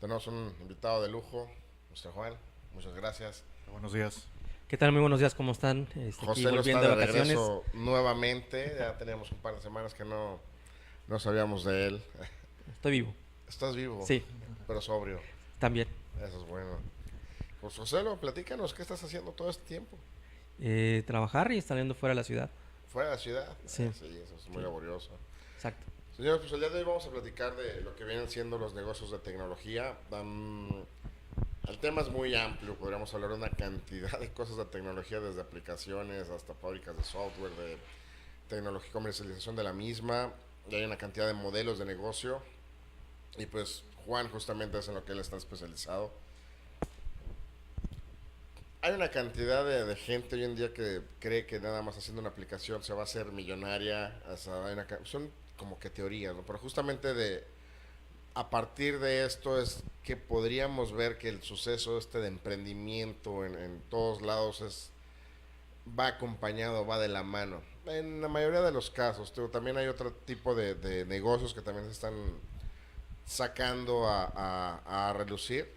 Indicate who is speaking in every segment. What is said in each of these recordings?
Speaker 1: Tenemos un invitado de lujo, Mr. Juan. Muchas gracias.
Speaker 2: Buenos días.
Speaker 3: ¿Qué tal? Muy buenos días, ¿cómo están? Aquí
Speaker 1: José lo está
Speaker 3: volviendo
Speaker 1: de
Speaker 3: de vacaciones.
Speaker 1: regreso nuevamente. Ya teníamos un par de semanas que no sabíamos de él.
Speaker 3: Estoy vivo.
Speaker 1: Estás vivo,
Speaker 3: Sí,
Speaker 1: pero sobrio.
Speaker 3: también.
Speaker 1: Eso es bueno. Pues José, platícanos, ¿qué estás haciendo todo este tiempo?
Speaker 3: Trabajar y saliendo fuera de la ciudad.
Speaker 1: Fuera de la ciudad.
Speaker 3: Sí.
Speaker 1: Sí, eso es muy
Speaker 3: Sí.
Speaker 1: laborioso.
Speaker 3: Exacto.
Speaker 1: Señores, pues el día de hoy vamos a platicar de lo que vienen siendo los negocios de tecnología. El tema es muy amplio, podríamos hablar de una cantidad de cosas de tecnología, desde aplicaciones hasta fábricas de software, de tecnología, comercialización de la misma, y hay una cantidad de modelos de negocio, y pues Juan justamente es en lo que él está especializado. Hay una cantidad de gente hoy en día que cree que nada más haciendo una aplicación se va a hacer millonaria, o sea, son como que teorías, ¿no? Pero justamente a partir de esto es que podríamos ver que el suceso este de emprendimiento en todos lados va acompañado, va de la mano. En la mayoría de los casos, también hay otro tipo de negocios que también se están sacando a relucir,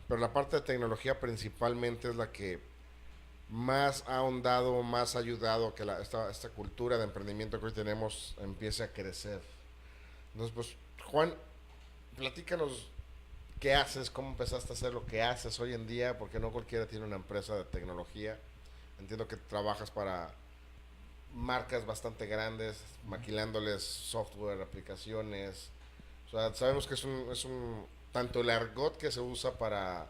Speaker 1: pero la parte de tecnología principalmente es la que más ha ahondado, más ha ayudado a que esta cultura de emprendimiento que hoy tenemos empiece a crecer. Entonces, pues, Juan, platícanos qué haces, cómo empezaste a hacer lo que haces hoy en día, porque no cualquiera tiene una empresa de tecnología. Entiendo que trabajas para marcas bastante grandes, maquilándoles software, aplicaciones. O sea, sabemos que tanto el argot que se usa para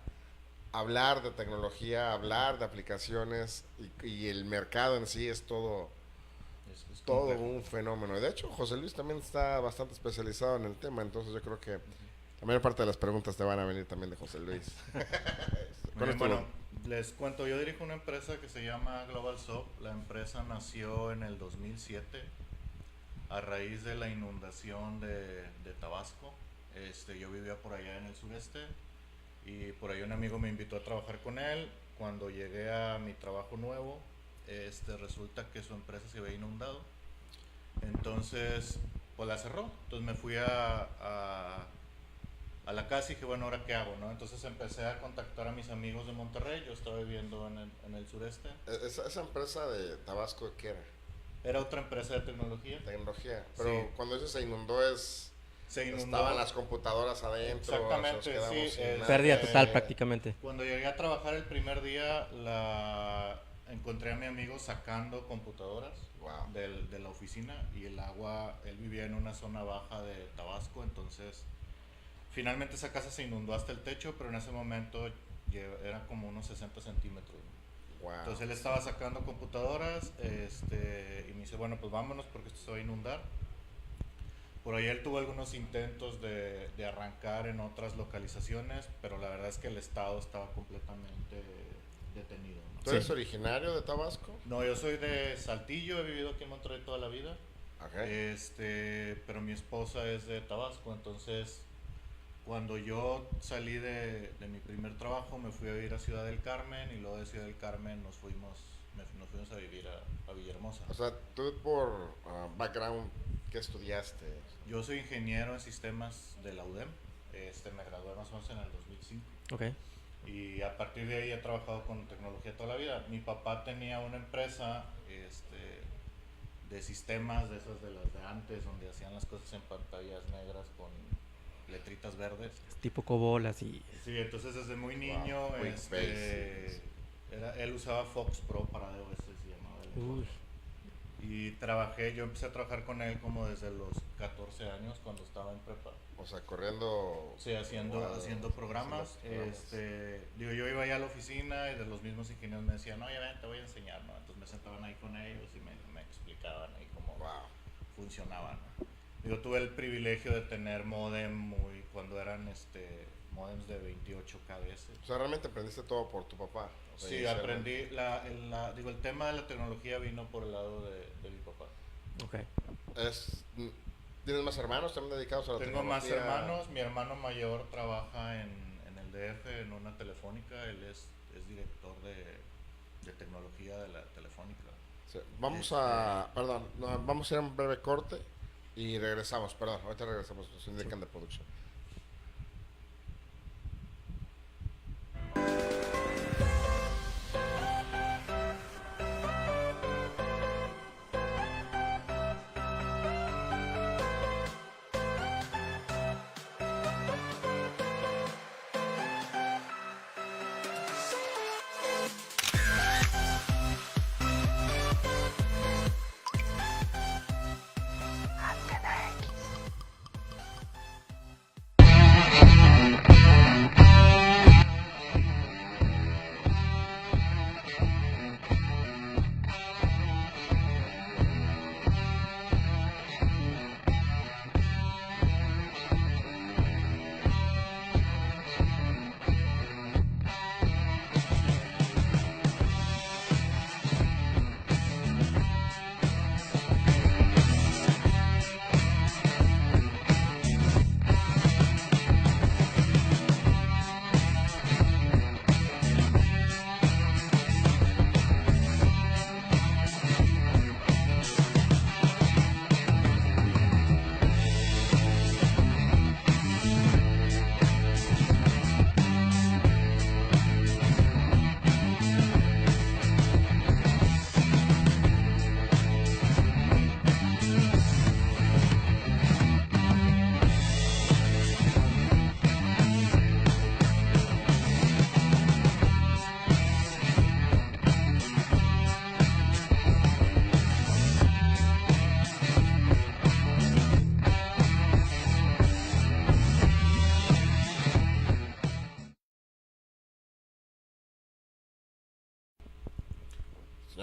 Speaker 1: hablar de tecnología, hablar de aplicaciones y el mercado en sí es
Speaker 2: Es
Speaker 1: todo
Speaker 2: complejo.
Speaker 1: un fenómeno. De hecho, José Luis también está bastante especializado en el tema, entonces yo creo que la mayor parte de las preguntas te van a venir también de José Luis. Con esto
Speaker 2: Bueno, les cuento, yo dirijo una empresa que se llama Global Soap. La empresa nació en el 2007 a raíz de la inundación de Tabasco. Yo vivía por allá en el sureste y por ahí un amigo me invitó a trabajar con él. Cuando llegué a mi trabajo nuevo, resulta que su empresa se había inundado. Entonces, pues la cerró. Entonces me fui a la casa y dije, bueno, ¿ahora qué hago? ¿No? Entonces empecé a contactar a mis amigos de Monterrey. Yo estaba viviendo en el sureste.
Speaker 1: esa empresa de Tabasco, ¿qué era?
Speaker 2: Era otra empresa de tecnología.
Speaker 1: Tecnología. Pero
Speaker 2: Sí,
Speaker 1: cuando eso se inundó
Speaker 2: se inundó.
Speaker 1: estaban las computadoras adentro, o sea, nos
Speaker 2: Exactamente,
Speaker 1: quedamos
Speaker 2: sí.
Speaker 1: sin nada.
Speaker 3: Pérdida total prácticamente.
Speaker 2: Cuando llegué a trabajar el primer día, encontré a mi amigo sacando computadoras
Speaker 1: Wow.
Speaker 2: de la oficina y el agua, él vivía en una zona baja de Tabasco, entonces finalmente esa casa se inundó hasta el techo, pero en ese momento era como unos 60 centímetros.
Speaker 1: Wow.
Speaker 2: Entonces él estaba sacando computadoras y me dice, bueno, pues vámonos porque esto se va a inundar. Por ahí él tuvo algunos intentos de arrancar en otras localizaciones, pero la verdad es que el estado estaba completamente detenido,
Speaker 1: ¿Tú
Speaker 2: ¿no?
Speaker 1: eres
Speaker 3: Sí.
Speaker 1: originario de Tabasco?
Speaker 2: No, yo soy de Saltillo, he vivido aquí en Monterrey toda la vida,
Speaker 1: Okay.
Speaker 2: pero mi esposa es de Tabasco, entonces cuando yo salí de mi primer trabajo me fui a vivir a Ciudad del Carmen y luego de Ciudad del Carmen nos fuimos a vivir a Villahermosa.
Speaker 1: O sea, tú por background, ¿qué estudiaste?
Speaker 2: Yo soy ingeniero en sistemas de la UDEM, me gradué más o menos en el 2005
Speaker 3: Ok.
Speaker 2: y a partir de ahí he trabajado con tecnología toda la vida. Mi papá tenía una empresa de sistemas de esas de las de antes, donde hacían las cosas en pantallas negras con letritas verdes.
Speaker 3: Es tipo cobolas y...
Speaker 2: Sí, entonces desde muy niño,
Speaker 1: Wow, QuickBase.
Speaker 2: él usaba Fox Pro para DOS, se llamaba el
Speaker 3: Uy,
Speaker 2: lenguaje. Y yo empecé a trabajar con él como desde los 14 años cuando estaba en prepa.
Speaker 1: O sea, corriendo.
Speaker 2: Sí, haciendo programas. Digo, yo iba allá a la oficina y de los mismos ingenieros me decían, oye, ven, te voy a enseñar, ¿no? Entonces me sentaban ahí con ellos y me explicaban ahí cómo
Speaker 1: Wow.
Speaker 2: funcionaba, ¿no? Digo, tuve el privilegio de tener cuando eran modems de 28 kbs.
Speaker 1: O sea, realmente aprendiste todo por tu papá. O sea,
Speaker 2: Sí,
Speaker 1: inicialmente.
Speaker 2: aprendí, el tema de la tecnología vino por el lado de mi papá.
Speaker 3: ok.
Speaker 1: Es, ¿Tienes más hermanos también dedicados a la
Speaker 2: Tengo más
Speaker 1: tecnología?
Speaker 2: hermanos, mi hermano mayor trabaja en el DF en una telefónica, él es director de tecnología de la telefónica.
Speaker 1: Sí. Perdón, no, vamos a ir a un breve corte y regresamos. Perdón, ahorita regresamos. Nos
Speaker 3: Sí.
Speaker 1: indican de producción.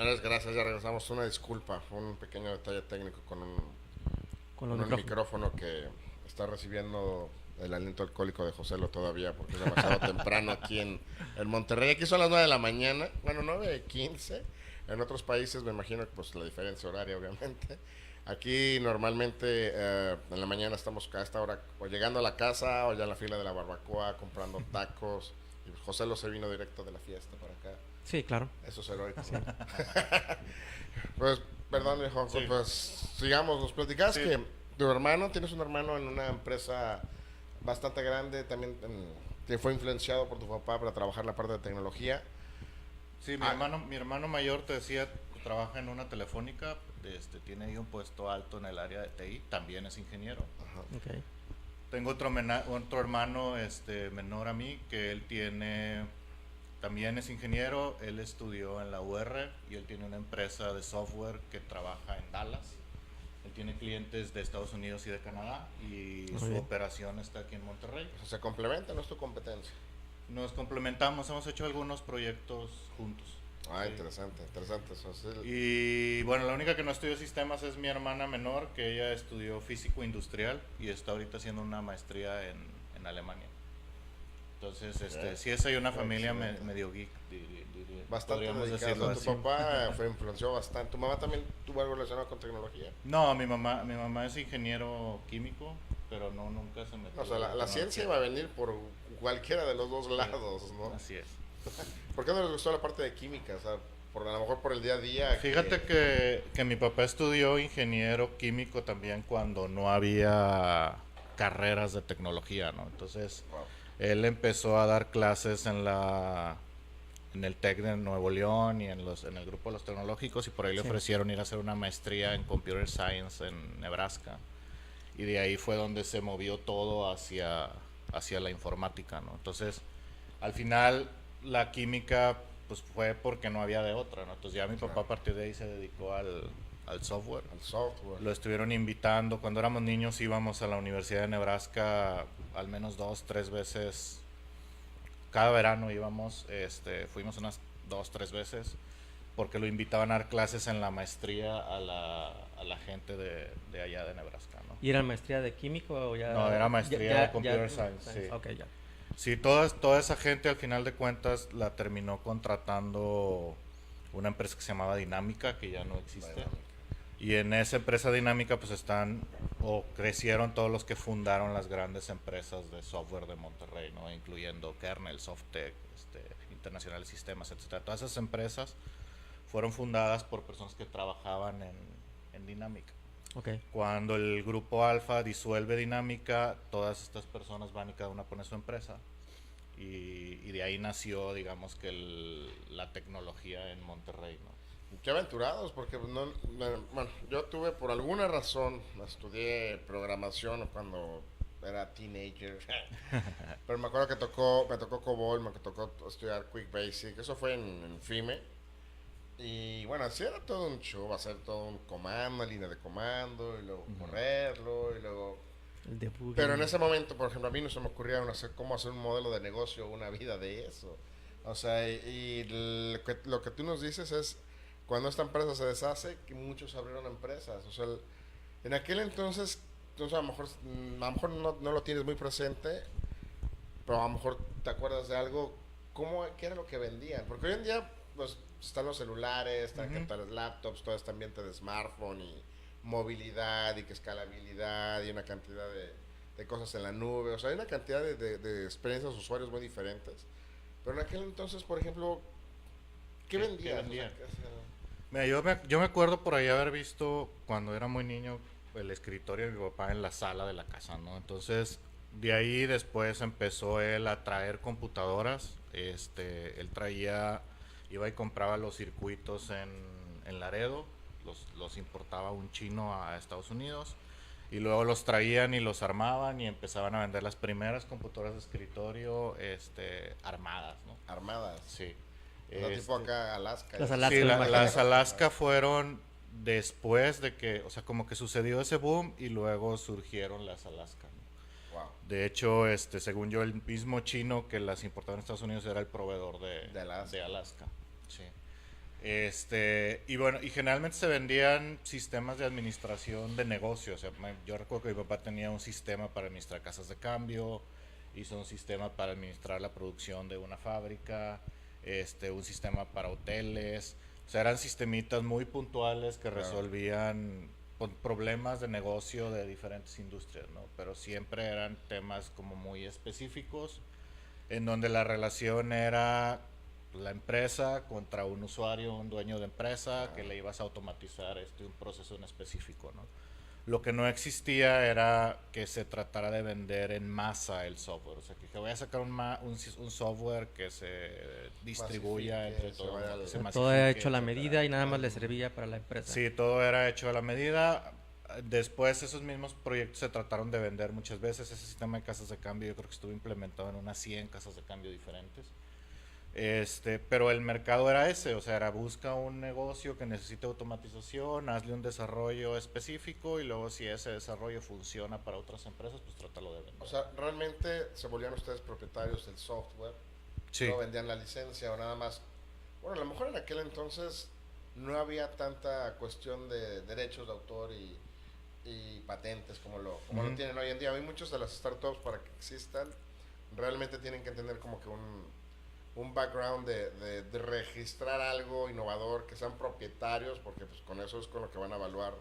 Speaker 1: Señores, gracias, ya regresamos. Una disculpa, fue un pequeño detalle técnico con
Speaker 3: Con
Speaker 1: un
Speaker 3: los micrófonos.
Speaker 1: micrófono que está recibiendo el aliento alcohólico de Joselo todavía, porque es demasiado temprano aquí en Monterrey. Aquí son las 9 de la mañana, bueno, 9:15. En otros países me imagino que pues la diferencia horaria, obviamente. Aquí normalmente en la mañana estamos a esta hora o llegando a la casa o ya en la fila de la barbacoa comprando tacos. Y Joselo se vino directo de la fiesta para acá.
Speaker 3: Sí, claro.
Speaker 1: Eso es heroico. Pues, perdón, viejo,
Speaker 2: Sí.
Speaker 1: pues sigamos. Nos platicabas
Speaker 2: Sí.
Speaker 1: que tu hermano, tienes un hermano en una empresa bastante grande, también que fue influenciado por tu papá para trabajar la parte de tecnología.
Speaker 2: Sí,
Speaker 1: Ah.
Speaker 2: mi hermano mayor, te decía, trabaja en una telefónica, tiene ahí un puesto alto en el área de TI, también es ingeniero.
Speaker 1: Ajá.
Speaker 3: Ok.
Speaker 2: Tengo otro hermano menor a mí, que él también es ingeniero, él estudió en la UR y él tiene una empresa de software que trabaja en Dallas. Él tiene clientes de Estados Unidos y de Canadá y
Speaker 3: Muy
Speaker 2: su
Speaker 3: bien.
Speaker 2: operación está aquí en Monterrey.
Speaker 1: O sea, se complementa, no es tu competencia.
Speaker 2: Nos complementamos, hemos hecho algunos proyectos juntos.
Speaker 1: Ah,
Speaker 2: Sí.
Speaker 1: interesante, interesante. Eso sí.
Speaker 2: Y bueno, la única que no estudió sistemas es mi hermana menor, que ella estudió físico industrial y está ahorita haciendo una maestría en Alemania. Entonces,
Speaker 1: Bien.
Speaker 2: sí es ahí una familia
Speaker 1: Excelente.
Speaker 2: medio geek,
Speaker 1: Bastante
Speaker 2: podríamos
Speaker 1: dedicado.
Speaker 2: decirlo
Speaker 1: O sea, tu
Speaker 2: así.
Speaker 1: papá fue influenció bastante. ¿Tu mamá también tuvo algo relacionado con tecnología?
Speaker 2: No, mi mamá es ingeniero químico, pero no, nunca se metió.
Speaker 1: No, o sea,
Speaker 2: en
Speaker 1: la
Speaker 2: tecnología.
Speaker 1: ciencia iba a venir por cualquiera de los dos lados, ¿no?
Speaker 2: Así es.
Speaker 1: ¿Por qué no les gustó la parte de química? O sea, a lo mejor por el día a día.
Speaker 2: Fíjate que mi papá estudió ingeniero químico también cuando no había carreras de tecnología, ¿no? Entonces,
Speaker 1: Wow.
Speaker 2: él empezó a dar clases en el TEC de Nuevo León y en el grupo de los tecnológicos y por ahí le
Speaker 3: Sí.
Speaker 2: ofrecieron ir a hacer una maestría en Computer Science en Nebraska. Y de ahí fue donde se movió todo hacia la informática, ¿no? Entonces, al final, la química pues fue porque no había de otra, ¿no? Entonces ya mi papá a partir de ahí se dedicó al software.
Speaker 1: Al software.
Speaker 2: Lo estuvieron invitando. Cuando éramos niños íbamos a la Universidad de Nebraska al menos 2, 3 veces. Cada verano íbamos, fuimos unas 2, 3 veces porque lo invitaban a dar clases en la maestría a la gente de allá de Nebraska, ¿no?
Speaker 3: ¿Y era maestría de químico o ya?
Speaker 2: No, era maestría de Computer Science, sí.
Speaker 3: Ok, ya.
Speaker 2: Sí, toda esa gente al final de cuentas la terminó contratando una empresa que se llamaba Dinámica, que ya no existe.
Speaker 1: Dinámica.
Speaker 2: Y en esa empresa Dinámica pues crecieron todos los que fundaron las grandes empresas de software de Monterrey, ¿no? Incluyendo Kernel, Softtek, Internacional Sistemas, etcétera. Todas esas empresas fueron fundadas por personas que trabajaban en Dinámica.
Speaker 3: Ok.
Speaker 2: Cuando el grupo Alfa disuelve Dinámica, todas estas personas van y cada una pone su empresa. Y de ahí nació, digamos, que la tecnología en Monterrey, ¿no?
Speaker 1: Qué aventurados, porque bueno, yo tuve por alguna razón, estudié programación cuando era teenager, pero me acuerdo que me tocó COBOL, me tocó estudiar Quick Basic, eso fue en FIME, y bueno, así era todo un show, hacer todo un comando, línea de comando, y luego correrlo, y luego...
Speaker 3: El debugging.
Speaker 1: Pero en ese momento, por ejemplo, a mí no se me ocurría cómo hacer un modelo de negocio, una vida de eso. O sea, lo que tú nos dices es, cuando esta empresa se deshace, que muchos abrieron empresas. O sea, en aquel entonces, a lo mejor no lo tienes muy presente, pero a lo mejor te acuerdas de algo, ¿qué era lo que vendían? Porque hoy en día, pues, están los celulares, están las laptops, todo este ambiente de smartphone y movilidad y que escalabilidad y una cantidad de cosas en la nube. O sea, hay una cantidad de experiencias de usuarios muy diferentes. Pero en aquel entonces, por ejemplo, ¿qué vendían?
Speaker 2: vendían?
Speaker 1: O sea,
Speaker 2: Mira, yo me acuerdo por ahí haber visto cuando era muy niño el escritorio de mi papá en la sala de la casa, ¿no? Entonces, de ahí después empezó él a traer computadoras. Él iba y compraba los circuitos en Laredo, los importaba un chino a Estados Unidos y luego los traían y los armaban y empezaban a vender las primeras computadoras de escritorio armadas, ¿no?
Speaker 1: armadas.
Speaker 2: Sí.
Speaker 1: O sea, tipo acá Alaska.
Speaker 3: Las Alaska,
Speaker 2: Sí,
Speaker 3: me imagino.
Speaker 2: las Alaska fueron después de que, o sea, como que sucedió ese boom y luego surgieron las Alaska, ¿no?
Speaker 1: Wow.
Speaker 2: De hecho, según yo, el mismo chino que las importaba en Estados Unidos era el proveedor de
Speaker 1: De Alaska.
Speaker 2: Sí. Y bueno, y generalmente se vendían sistemas de administración de negocios. O sea, yo recuerdo que mi papá tenía un sistema para administrar casas de cambio, hizo un sistema para administrar la producción de una fábrica, un sistema para hoteles. O sea, eran sistemitas muy puntuales que resolvían problemas de negocio de diferentes industrias, ¿no? Pero siempre eran temas como muy específicos, en donde la relación era la empresa contra un usuario, un dueño de empresa, que le ibas a automatizar un proceso en específico, ¿no? Lo que no existía era que se tratara de vender en masa el software. O sea, que voy a sacar un software que se distribuya entre todos.
Speaker 3: Todo era hecho a la medida y nada más le servía para la empresa.
Speaker 2: Sí, todo era hecho a la medida. Después esos mismos proyectos se trataron de vender muchas veces. Ese sistema de casas de cambio yo creo que estuvo implementado en unas 100 casas de cambio diferentes. Pero el mercado era ese, o sea, era busca un negocio que necesite automatización, hazle un desarrollo específico y luego si ese desarrollo funciona para otras empresas, pues trátalo de vender.
Speaker 1: O sea, realmente se volvían ustedes propietarios del software,
Speaker 2: sí.
Speaker 1: No vendían la licencia o nada más. Bueno, a lo mejor en aquel entonces no había tanta cuestión de derechos de autor y patentes como lo tienen hoy en día. Hay muchos de las startups para que existan, realmente tienen que tener como que un background de registrar algo innovador, que sean propietarios, porque pues con eso es con lo que van a evaluar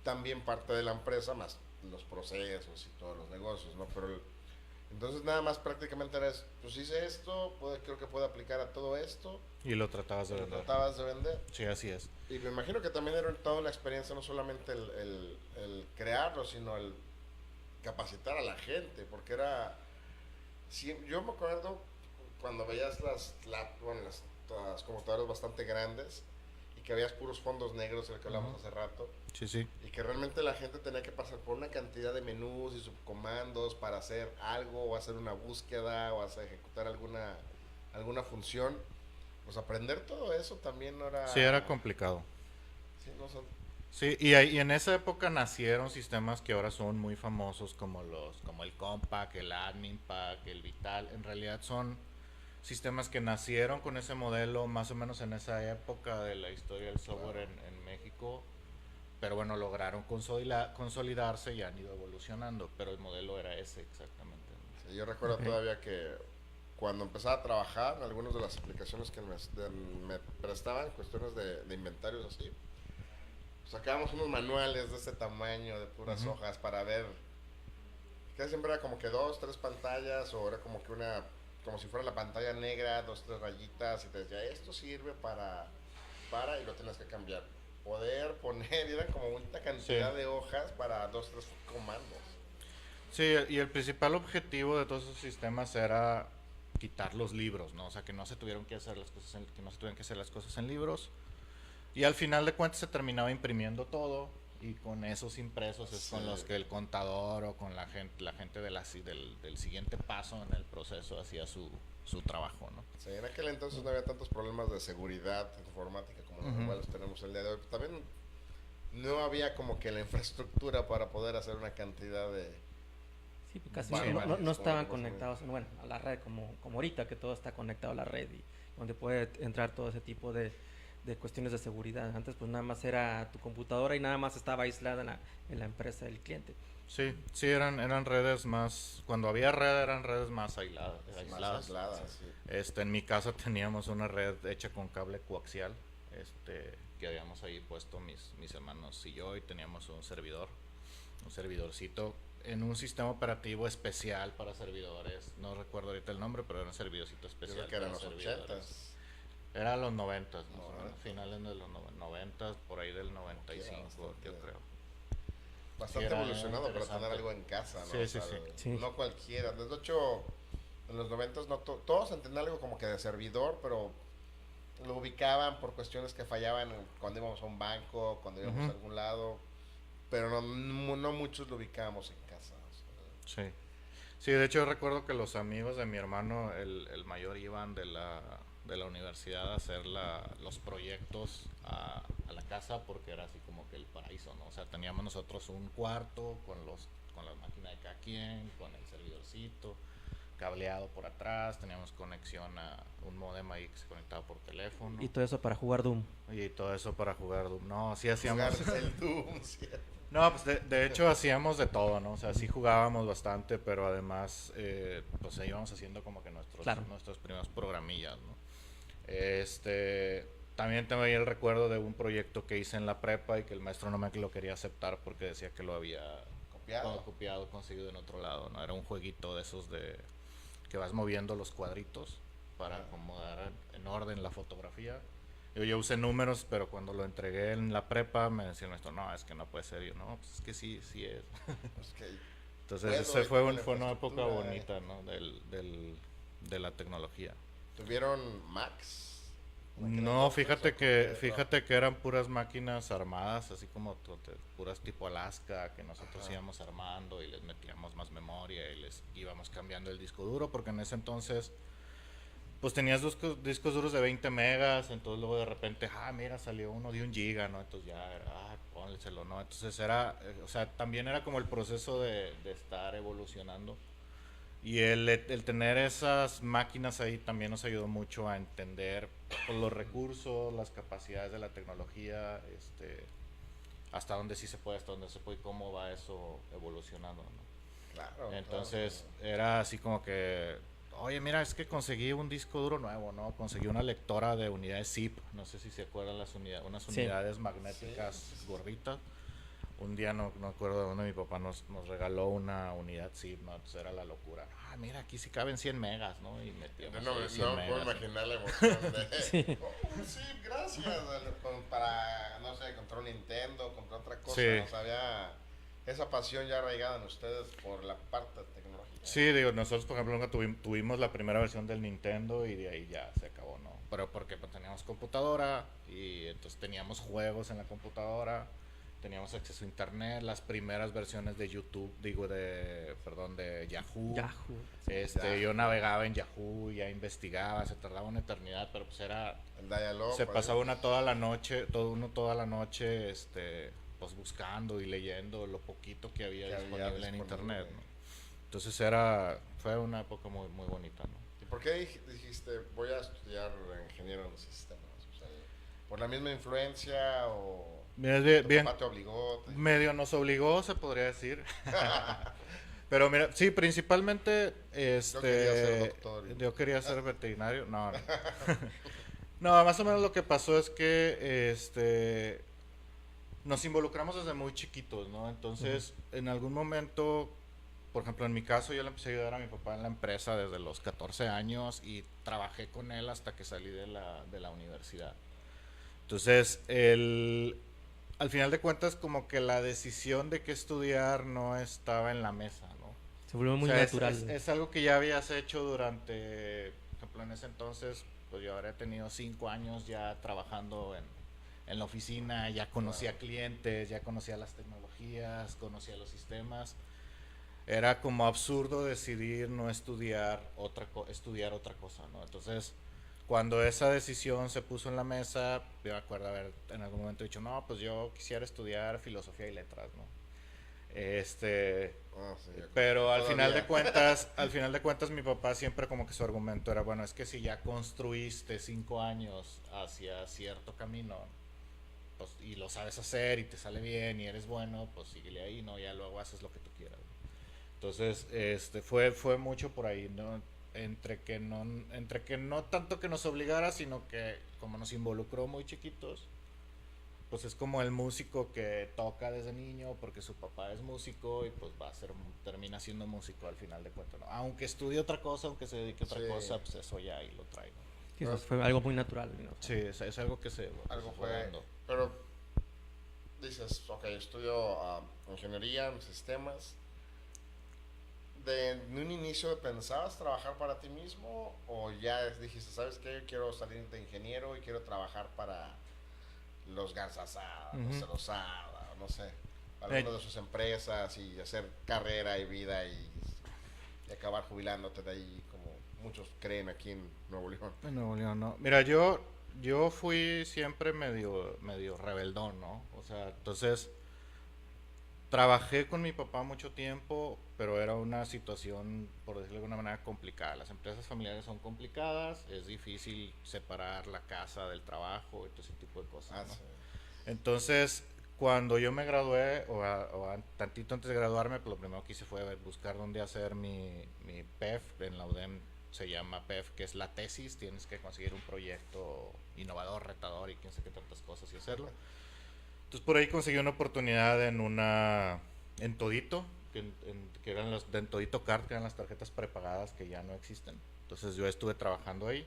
Speaker 1: también parte de la empresa, más los procesos y todos los negocios, ¿no? Pero entonces nada más prácticamente eres, pues hice esto, creo que puedo aplicar a todo esto.
Speaker 2: Y lo tratabas de vender.
Speaker 1: Lo tratabas de vender.
Speaker 2: Sí, así es.
Speaker 1: Y me imagino que también era toda la experiencia, no solamente el crearlo, sino el capacitar a la gente, porque era... Sí, yo me acuerdo cuando veías las computadoras bastante grandes y que veías puros fondos negros, el que hablamos hace rato.
Speaker 2: Sí, sí.
Speaker 1: Y que realmente la gente tenía que pasar por una cantidad de menús y subcomandos para hacer algo, o hacer una búsqueda, o hacer ejecutar alguna función. Pues aprender todo eso también no era...
Speaker 2: Sí, era complicado.
Speaker 1: Sí, no son...
Speaker 2: Sí, y en esa época nacieron sistemas que ahora son muy famosos como el Compaq, el AdminPack, el Vital. En realidad son sistemas que nacieron con ese modelo más o menos en esa época de la historia del software en México, pero bueno, lograron consolidarse y han ido evolucionando, pero el modelo era ese exactamente.
Speaker 1: Sí, yo recuerdo todavía que cuando empezaba a trabajar en algunas de las aplicaciones que me prestaban, cuestiones de inventarios así, sacábamos unos manuales de este tamaño, de puras hojas, para ver, que siempre era como que 2, 3 pantallas, o era como que como si fuera la pantalla negra, 2, 3 rayitas, y te decía, esto sirve para, y lo tienes que cambiar. Poder poner, y eran como una cantidad de hojas para 2, 3 comandos.
Speaker 2: Sí, y el principal objetivo de todos esos sistemas era quitar los libros, ¿no? O sea, que no se tuvieran que hacer las cosas en libros. Y al final de cuentas se terminaba imprimiendo todo, y con esos impresos es con los que el contador o con la gente del siguiente paso en el proceso hacía su trabajo, ¿no?
Speaker 1: Sí, en aquel entonces no había tantos problemas de seguridad informática como los cuales tenemos el día de hoy. También no había como que la infraestructura para poder hacer una cantidad de...
Speaker 3: Sí, casi no estaban conectados, bueno, a la red como ahorita, que todo está conectado a la red y donde puede entrar todo ese tipo de cuestiones de seguridad. Antes pues nada más era tu computadora y nada más estaba aislada en la empresa del cliente.
Speaker 2: Sí, eran redes más, cuando había red eran redes más aisladas.
Speaker 1: Sí.
Speaker 2: En mi casa teníamos una red hecha con cable coaxial, que habíamos ahí puesto mis hermanos y yo, y teníamos un servidorcito en un sistema operativo especial para servidores. No recuerdo ahorita el nombre, pero era un servidorcito especial.
Speaker 1: Yo creo que eran los 80s.
Speaker 2: Era los 90, finales de los 90, por ahí del 95, yo creo.
Speaker 1: Bastante evolucionado para tener algo en casa, ¿no?
Speaker 2: Sí.
Speaker 1: No cualquiera. De hecho, en los 90 todos entendían algo como que de servidor, pero lo ubicaban por cuestiones que fallaban cuando íbamos a un banco, cuando íbamos a algún lado, pero no muchos lo ubicábamos en casa. O sea.
Speaker 2: Sí, de hecho recuerdo que los amigos de mi hermano, el mayor, iban de la universidad a hacer los proyectos a la casa, porque era así como que el paraíso, ¿no? O sea, teníamos nosotros un cuarto con las máquinas de cada quien, con el servidorcito, cableado por atrás, teníamos conexión a un modem ahí que se conectaba por teléfono.
Speaker 3: Y todo eso para jugar Doom.
Speaker 2: Y todo eso para jugar Doom. No, sí hacíamos...
Speaker 1: Jugar el Doom, sí.
Speaker 2: No, pues de hecho hacíamos de todo, ¿no? O sea, sí jugábamos bastante, pero además, pues íbamos haciendo como que nuestros primeros programillas, ¿no? También tengo ahí el recuerdo de un proyecto que hice en la prepa y que el maestro no me lo quería aceptar porque decía que lo había copiado, conseguido en otro lado, ¿no? Era un jueguito de esos de que vas moviendo los cuadritos para acomodar en orden la fotografía. Yo usé números, pero cuando lo entregué en la prepa me decían esto, no, es que no puede ser. Yo, no, pues es que sí es. Entonces ese fue una época bonita, ¿no? De la tecnología.
Speaker 1: ¿Tuvieron Macs?
Speaker 2: No, fíjate que eran puras máquinas armadas, así como puras tipo Alaska, que nosotros íbamos armando y les metíamos más memoria y les íbamos cambiando el disco duro, porque en ese entonces pues tenías discos duros de 20 megas, entonces luego de repente, mira, salió uno de 1 giga, ¿no? Entonces ya era, pónselo, ¿no? Entonces era, o sea, también era como el proceso de estar evolucionando. Y el tener esas máquinas ahí también nos ayudó mucho a entender pues, los recursos, las capacidades de la tecnología, hasta dónde sí se puede, hasta dónde se puede y cómo va eso evolucionando, ¿no?
Speaker 1: Claro.
Speaker 2: Entonces era así como que, oye, mira, es que conseguí un disco duro nuevo, ¿no? Conseguí una lectora de unidades zip, no sé si se acuerdan unas unidades magnéticas gorditas. Un día no acuerdo de dónde mi papá nos regaló una unidad zip, ¿no? Entonces era la locura. Mira, aquí sí caben 100 megas, ¿no? Y metíamos 100 megas.
Speaker 1: No puedo imaginar la emoción de... sí. Sí, gracias. Para, no sé, comprar un Nintendo, comprar otra cosa. Sí. O sea, había esa pasión ya arraigada en ustedes por la parte tecnológica.
Speaker 2: Sí, digo, nosotros por ejemplo nunca tuvimos la primera versión del Nintendo y de ahí ya se acabó, ¿no? Pero porque pues, teníamos computadora y entonces teníamos juegos en la computadora. Teníamos acceso a internet, las primeras versiones de YouTube, de Yahoo. Yo navegaba en Yahoo, ya investigaba, se tardaba una eternidad, pero pues era...
Speaker 1: El dial-up.
Speaker 2: Se pasaba uno toda la noche, pues buscando y leyendo lo poquito que había disponible en internet, ¿no? Entonces fue una época muy, muy bonita, ¿no?
Speaker 1: ¿Y por qué dijiste, voy a estudiar ingeniero en sistemas? O sea, ¿por la misma influencia o...?
Speaker 2: Bien,
Speaker 1: papá te obligó?
Speaker 2: Medio nos obligó, se podría decir. Pero mira, sí, principalmente
Speaker 1: yo quería ser doctor.
Speaker 2: Yo quería ser veterinario. No. No, más o menos lo que pasó es que nos involucramos desde muy chiquitos, ¿no? Entonces, en algún momento, por ejemplo, en mi caso, yo le empecé a ayudar a mi papá en la empresa desde los 14 años y trabajé con él hasta que salí de la universidad. Entonces, al final de cuentas, como que la decisión de qué estudiar no estaba en la mesa, ¿no?
Speaker 3: Se volvió muy natural.
Speaker 2: Es algo que ya habías hecho durante, por ejemplo, en ese entonces, pues yo habría tenido 5 años ya trabajando en la oficina, ya conocía clientes, ya conocía las tecnologías, conocía los sistemas. Era como absurdo decidir no estudiar estudiar otra cosa, ¿no? Entonces... Cuando esa decisión se puso en la mesa, yo me acuerdo haber en algún momento dicho, no, pues yo quisiera estudiar filosofía y letras, ¿no? Pero al final de cuentas mi papá siempre como que su argumento era, bueno, es que si ya construiste 5 años hacia cierto camino, pues, y lo sabes hacer y te sale bien y eres bueno, pues síguele ahí, ¿no? Ya luego haces lo que tú quieras, ¿no? Entonces, fue mucho por ahí, ¿no? Entre que no tanto que nos obligara, sino que como nos involucró muy chiquitos, pues es como el músico que toca desde niño porque su papá es músico y pues termina siendo músico al final de cuentas, ¿no? Aunque estudie otra cosa, aunque se dedique a otra cosa, pues eso ya ahí lo trae, ¿no?
Speaker 3: Eso fue algo muy natural, ¿no?
Speaker 2: Sí, es algo que
Speaker 1: algo fue dando. Pero dices, ok, estudio ingeniería en sistemas. ¿De un inicio pensabas trabajar para ti mismo o ya dijiste, sabes qué, quiero salir de ingeniero y quiero trabajar para los Garzazada, los Sada, no sé, alguna de sus empresas y hacer carrera y vida y acabar jubilándote de ahí como muchos creen aquí en Nuevo León?
Speaker 2: En Nuevo León, no. Mira, yo fui siempre medio rebeldón, ¿no? O sea, entonces Trabajé con mi papá mucho tiempo, pero era una situación, por decirlo de alguna manera, complicada. Las empresas familiares son complicadas, es difícil separar la casa del trabajo y todo ese tipo de cosas, ¿no?
Speaker 1: Sí.
Speaker 2: Entonces, cuando yo me gradué, tantito antes de graduarme, pues lo primero que hice fue buscar dónde hacer mi PEF. En la UDEM se llama PEF, que es la tesis. Tienes que conseguir un proyecto innovador, retador y quién sé qué tantas cosas y hacerlo. Entonces por ahí conseguí una oportunidad en Todito, que eran en Todito Card, que eran las tarjetas prepagadas que ya no existen. Entonces yo estuve trabajando ahí.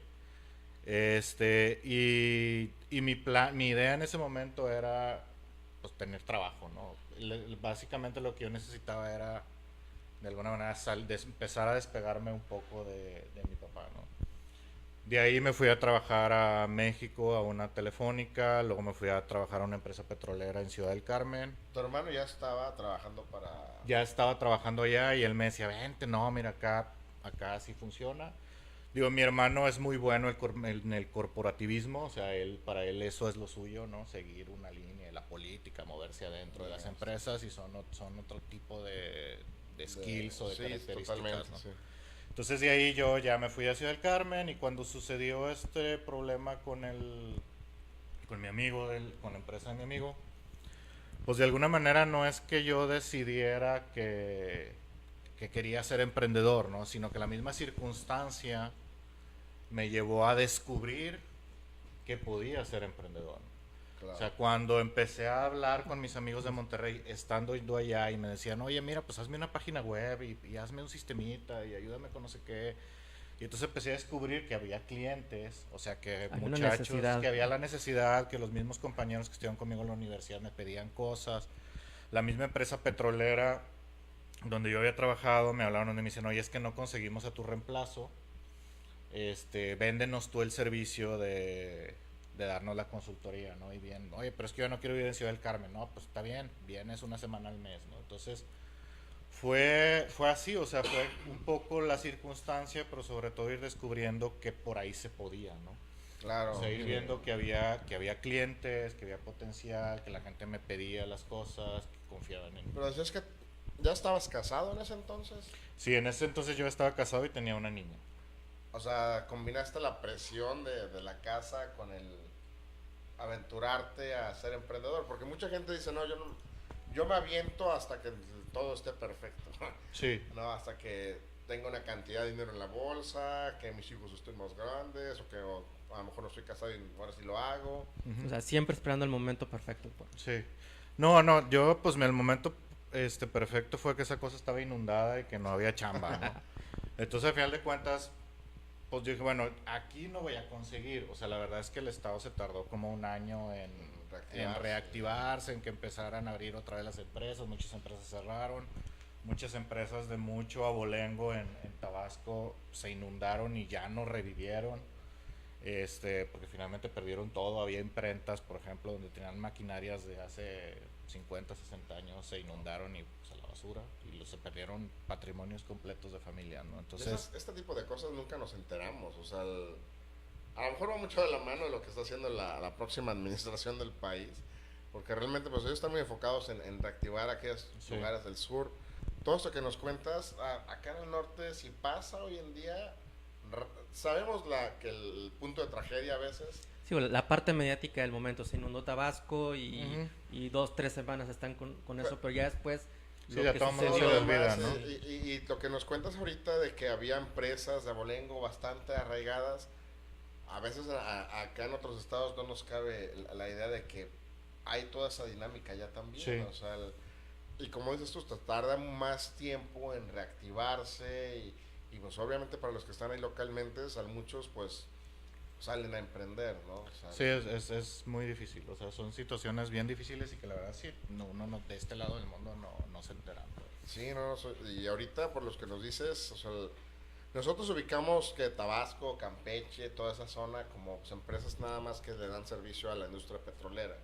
Speaker 2: Y mi idea en ese momento era pues tener trabajo, ¿no? Básicamente lo que yo necesitaba era de alguna manera empezar a despegarme un poco de mi papá, ¿no? De ahí me fui a trabajar a México, a una telefónica, luego me fui a trabajar a una empresa petrolera en Ciudad del Carmen.
Speaker 1: Tu hermano ya estaba trabajando para...
Speaker 2: Ya estaba trabajando allá y él me decía, vente, no, mira, acá sí funciona. Digo, mi hermano es muy bueno en el corporativismo, o sea, para él eso es lo suyo, ¿no? Seguir una línea, la política, moverse adentro de las empresas y son otro tipo de skills o de características, ¿no? Sí. Entonces de ahí yo ya me fui a Ciudad del Carmen y cuando sucedió este problema con mi amigo, con la empresa de mi amigo, pues de alguna manera no es que yo decidiera que quería ser emprendedor, ¿no? Sino que la misma circunstancia me llevó a descubrir que podía ser emprendedor. Claro. O sea, cuando empecé a hablar con mis amigos de Monterrey, estando yo allá, y me decían, oye, mira, pues hazme una página web y hazme un sistemita y ayúdame con no sé qué. Y entonces empecé a descubrir que había clientes, o sea, que muchachos, que había la necesidad, que los mismos compañeros que estuvieron conmigo en la universidad me pedían cosas. La misma empresa petrolera donde yo había trabajado me hablaron y me dicen, oye, es que no conseguimos a tu reemplazo, véndenos tú el servicio de darnos la consultoría, ¿no? Y bien, oye, pero es que yo no quiero vivir en Ciudad del Carmen, no, pues está bien, vienes una semana al mes, ¿no? Entonces fue así, o sea, fue un poco la circunstancia, pero sobre todo ir descubriendo que por ahí se podía, ¿no?
Speaker 1: Claro.
Speaker 2: O sea, ir viendo que había clientes, que había potencial, que la gente me pedía las cosas, que confiaban en mí.
Speaker 1: Pero decías que ¿ya estabas casado en ese entonces?
Speaker 2: Sí, en ese entonces yo estaba casado y tenía una niña.
Speaker 1: O sea, combinaste la presión de la casa con el aventurarte a ser emprendedor. Porque mucha gente dice, no, yo me aviento hasta que todo esté perfecto.
Speaker 2: Sí.
Speaker 1: No, hasta que tenga una cantidad de dinero en la bolsa, que mis hijos estén más grandes, o que a lo mejor no estoy casado y ahora sí lo hago.
Speaker 3: O sea, siempre esperando el momento perfecto. Pues.
Speaker 2: Sí. No, yo pues el momento perfecto fue que esa cosa estaba inundada y que no había chamba, ¿no? Entonces al final de cuentas pues yo dije, bueno, aquí no voy a conseguir, o sea, la verdad es que el Estado se tardó como un año en reactivarse, en que empezaran a abrir otra vez las empresas, muchas empresas cerraron, muchas empresas de mucho abolengo en Tabasco se inundaron y ya no revivieron, porque finalmente perdieron todo. Había imprentas, por ejemplo, donde tenían maquinarias de hace 50, 60 años, se inundaron y pues, a la basura, y se perdieron patrimonios completos de familia, ¿no? Entonces
Speaker 1: este tipo de cosas nunca nos enteramos, o sea, a lo mejor va mucho de la mano de lo que está haciendo la próxima administración del país, porque realmente pues ellos están muy enfocados en reactivar aquellos lugares del sur. Todo esto que nos cuentas, acá en el norte, si pasa hoy en día, sabemos que el punto de tragedia a veces...
Speaker 3: Sí, la parte mediática del momento, se inundó Tabasco y 2-3 semanas están con eso, pero ya después...
Speaker 2: Sí, ya todo el mundo se le olvida, ¿no?
Speaker 1: Y lo que nos cuentas ahorita de que había empresas de abolengo bastante arraigadas, a veces acá en otros estados no nos cabe la idea de que hay toda esa dinámica ya también,
Speaker 2: sí.
Speaker 1: O sea, y como dices tú, tarda más tiempo en reactivarse y pues obviamente para los que están ahí localmente, muchos pues salen a emprender, ¿no? O sea,
Speaker 2: sí, es muy difícil, o sea, son situaciones bien difíciles y que la verdad sí, uno no, de este lado del mundo no se enteran.
Speaker 1: Sí, y ahorita por los que nos dices, o sea, nosotros ubicamos que Tabasco, Campeche, toda esa zona como pues, empresas nada más que le dan servicio a la industria petrolera.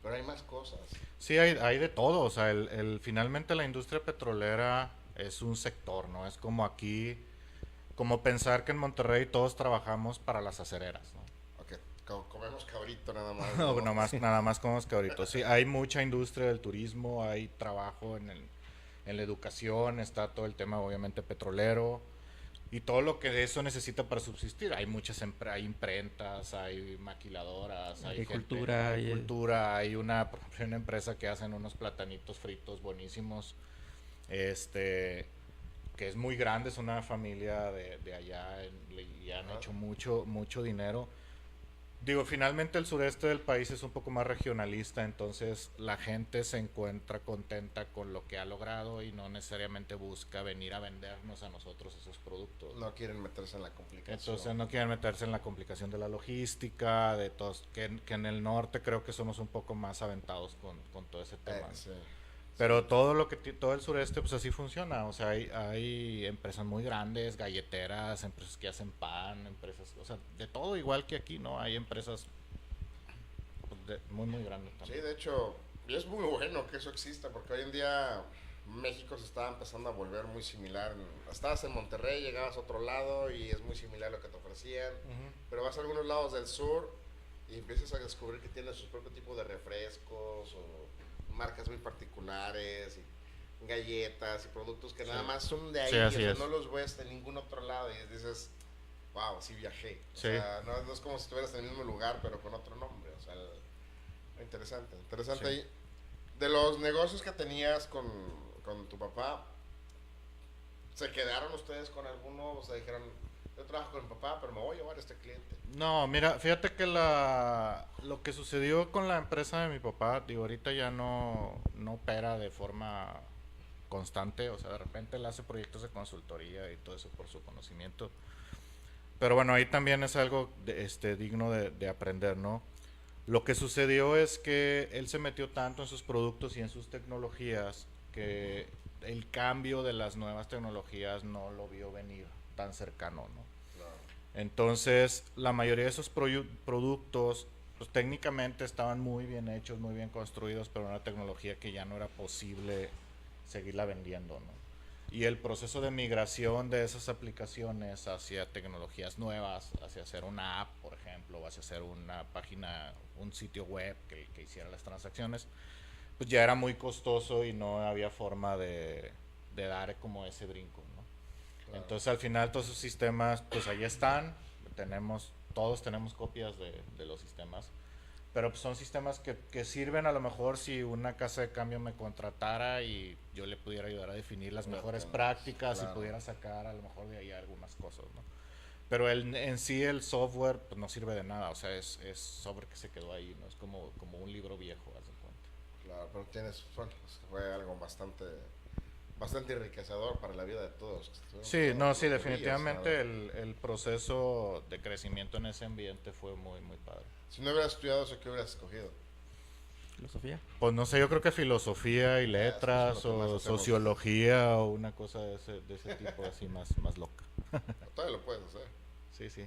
Speaker 1: Pero hay más cosas.
Speaker 2: Sí, hay de todo, o sea, finalmente la industria petrolera es un sector, ¿no? Es como aquí, como pensar que en Monterrey todos trabajamos para las acereras, ¿no?
Speaker 1: Okay. comemos cabrito nada más.
Speaker 2: No, nada más comemos cabrito. Sí, hay mucha industria del turismo, hay trabajo en la educación, está todo el tema obviamente petrolero y todo lo que eso necesita para subsistir. Hay muchas hay imprentas, hay maquiladoras, hay
Speaker 3: agricultura,
Speaker 2: hay una empresa que hacen unos platanitos fritos buenísimos, que es muy grande, es una familia de allá y han hecho mucho dinero. Digo, finalmente el sureste del país es un poco más regionalista, entonces la gente se encuentra contenta con lo que ha logrado y no necesariamente busca venir a vendernos a nosotros esos productos.
Speaker 1: No quieren meterse en la complicación.
Speaker 2: Entonces no quieren meterse en la complicación de la logística, de todos, que en el norte creo que somos un poco más aventados con todo ese tema.
Speaker 1: Sí.
Speaker 2: Pero todo el sureste pues así funciona, o sea, hay empresas muy grandes, galleteras, empresas que hacen pan, empresas, o sea, de todo igual que aquí, ¿no? Hay empresas pues, muy grandes también.
Speaker 1: Sí, de hecho, y es muy bueno que eso exista, porque hoy en día México se está empezando a volver muy similar. Estabas en Monterrey, llegabas a otro lado y es muy similar lo que te ofrecían, pero vas a algunos lados del sur y empiezas a descubrir que tienen sus propios tipos de refrescos o marcas muy particulares y galletas y productos que nada más son de ahí,
Speaker 2: sí,
Speaker 1: o sea,
Speaker 2: es.
Speaker 1: no los ves en ningún otro lado y dices, wow, sí viajé. O
Speaker 2: Sí.
Speaker 1: sea, no es como si estuvieras en el mismo lugar pero con otro nombre, o sea, interesante.
Speaker 2: Sí.
Speaker 1: Ahí. De los negocios que tenías con tu papá, ¿se quedaron ustedes con alguno? O sea, dijeron, yo trabajo con mi papá, pero me voy a llevar a este cliente.
Speaker 2: No, mira, fíjate que lo que sucedió con la empresa de mi papá, digo, ahorita ya no opera de forma constante, o sea, de repente él hace proyectos de consultoría y todo eso por su conocimiento. Pero bueno, ahí también es algo digno de aprender, ¿no? Lo que sucedió es que él se metió tanto en sus productos y en sus tecnologías que el cambio de las nuevas tecnologías no lo vio venir tan cercano, ¿no?
Speaker 1: Claro.
Speaker 2: Entonces, la mayoría de esos productos, pues técnicamente estaban muy bien hechos, muy bien construidos, pero una tecnología que ya no era posible seguirla vendiendo, ¿no? Y el proceso de migración de esas aplicaciones hacia tecnologías nuevas, hacia hacer una app, por ejemplo, o hacia hacer una página, un sitio web que hiciera las transacciones, pues ya era muy costoso y no había forma de dar como ese brinco, ¿no? Claro. Entonces al final todos esos sistemas, pues ahí están, todos tenemos copias de los sistemas, pero pues son sistemas que sirven a lo mejor si una casa de cambio me contratara y yo le pudiera ayudar a definir las mejores prácticas, claro, y pudiera sacar a lo mejor de ahí algunas cosas, ¿no? Pero en sí el software pues no sirve de nada, o sea, es software que se quedó ahí, ¿no? Es como un libro viejo, haz de cuenta.
Speaker 1: Claro, pero fue algo bastante enriquecedor para la vida de todos.
Speaker 2: Sí, sí, definitivamente el proceso de crecimiento en ese ambiente fue muy padre.
Speaker 1: Si no hubieras estudiado eso, ¿qué hubieras escogido?
Speaker 3: ¿Filosofía?
Speaker 2: Pues no sé, yo creo que filosofía y letras o sociología o una cosa de ese tipo así más loca.
Speaker 1: Todavía lo puedes hacer.
Speaker 2: Sí.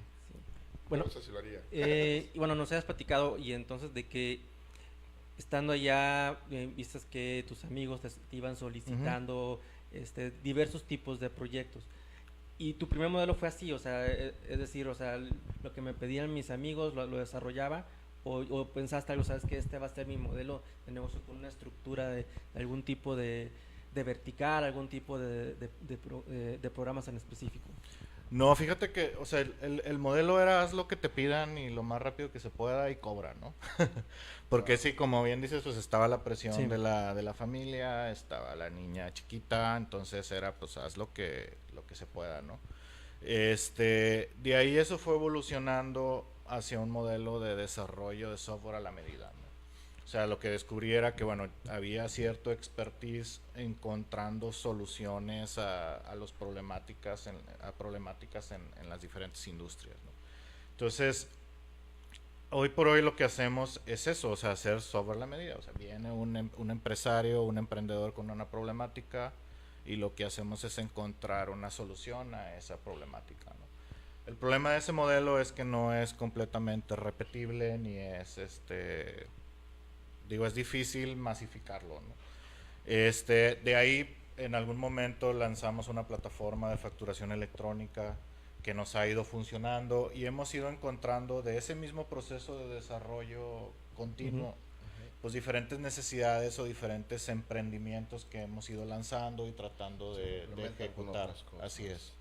Speaker 3: Bueno,
Speaker 1: no sé si lo haría.
Speaker 3: Y bueno, nos has platicado y entonces de que estando allá, vistas que tus amigos te iban solicitando diversos tipos de proyectos. Y tu primer modelo fue así, o sea, es decir, o sea, lo que me pedían mis amigos lo desarrollaba, o pensaste algo, sabes que este va a ser mi modelo de negocio con una estructura de algún tipo de vertical, algún tipo de programas en específico.
Speaker 2: No, fíjate que, o sea, el modelo era haz lo que te pidan y lo más rápido que se pueda y cobra, ¿no? Porque sí, como bien dices, pues estaba la presión de la familia, estaba la niña chiquita, entonces era pues haz lo que se pueda, ¿no? De ahí eso fue evolucionando hacia un modelo de desarrollo de software a la medida, ¿no? O sea, lo que descubrí era que, bueno, había cierto expertise encontrando soluciones a problemáticas en las diferentes industrias, ¿no? Entonces, hoy por hoy lo que hacemos es eso, o sea, hacer software a la medida. O sea, viene un empresario, un emprendedor con una problemática y lo que hacemos es encontrar una solución a esa problemática, ¿no? El problema de ese modelo es que no es completamente repetible ni es es difícil masificarlo, ¿no? De ahí en algún momento lanzamos una plataforma de facturación electrónica que nos ha ido funcionando y hemos ido encontrando de ese mismo proceso de desarrollo continuo, pues diferentes necesidades o diferentes emprendimientos que hemos ido lanzando y tratando de ejecutar. Así es.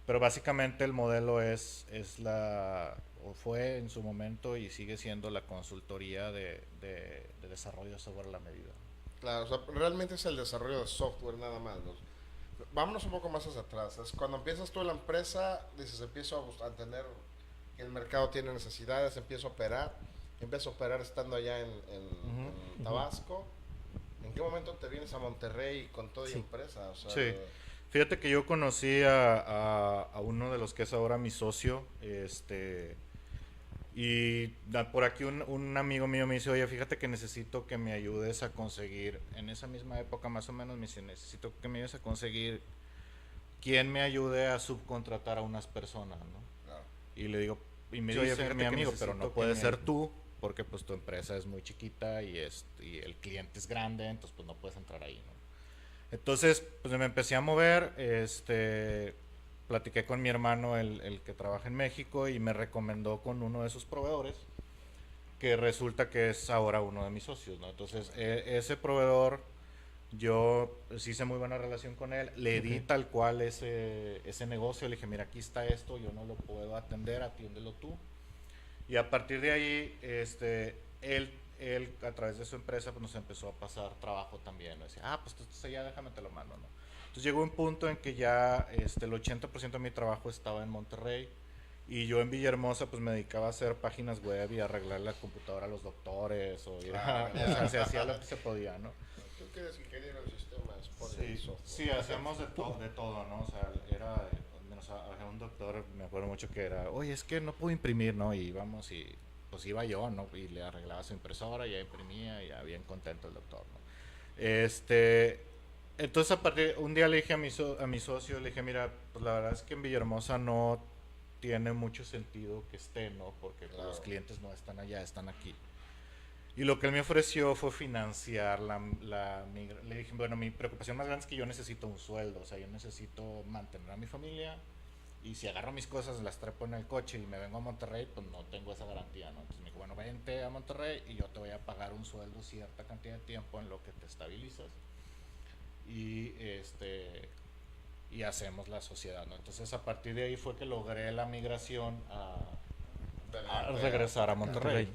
Speaker 2: Pero básicamente el modelo o fue en su momento y sigue siendo la consultoría de desarrollo sobre la medida.
Speaker 1: Claro, o sea, realmente es el desarrollo de software nada más, ¿no? Vámonos un poco más hacia atrás. Es cuando empiezas tú en la empresa, dices, empiezo a entender que el mercado tiene necesidades, empiezo a operar estando allá en Tabasco. ¿En qué momento te vienes a Monterrey con toda la empresa? O sea,
Speaker 2: sí. Fíjate que yo conocí a uno de los que es ahora mi socio, y por aquí un amigo mío me dice, oye, fíjate que necesito que me ayudes a conseguir, en esa misma época más o menos me dice, necesito que me ayudes a conseguir quien me ayude a subcontratar a unas personas, ¿no? Claro. Y le digo, y me dice, oye, mi amigo, pero no puede ser tú, porque pues tu empresa es muy chiquita y el cliente es grande, entonces pues no puedes entrar ahí, ¿no? Entonces, pues me empecé a mover, platiqué con mi hermano, el que trabaja en México, y me recomendó con uno de sus proveedores, que resulta que es ahora uno de mis socios, ¿no? Entonces, ese proveedor, yo sí hice muy buena relación con él, le di tal cual ese negocio, le dije, mira, aquí está esto, yo no lo puedo atender, atiéndelo tú. Y a partir de ahí, él a través de su empresa pues nos empezó a pasar trabajo también, ¿no? Decía, pues entonces ya déjame te lo mando, ¿no? Entonces llegó un punto en que ya el 80% de mi trabajo estaba en Monterrey y yo en Villahermosa pues me dedicaba a hacer páginas web y a arreglar la computadora a los doctores o se hacía lo que se podía, ¿no?
Speaker 1: Tú que eres ingeniero en sistemas,
Speaker 2: sí, hacemos de todo, ¿no? O sea, un doctor, me acuerdo mucho que era, oye, es que no puedo imprimir, ¿no? Y íbamos y pues iba yo, ¿no? Y le arreglaba su impresora, ya imprimía y ya bien contento el doctor, ¿no? Entonces un día le dije a mi socio, le dije, mira, pues la verdad es que en Villahermosa no tiene mucho sentido que esté, ¿no? Porque claro, los clientes no están allá, están aquí. Y lo que él me ofreció fue financiar le dije, bueno, mi preocupación más grande es que yo necesito un sueldo, o sea, yo necesito mantener a mi familia, y si agarro mis cosas, las trepo en el coche y me vengo a Monterrey, pues no tengo esa garantía, ¿no? Entonces me dijo, bueno, vente a Monterrey y yo te voy a pagar un sueldo cierta cantidad de tiempo en lo que te estabilizas y y hacemos la sociedad, ¿no? Entonces a partir de ahí fue que logré la migración a regresar a Monterrey.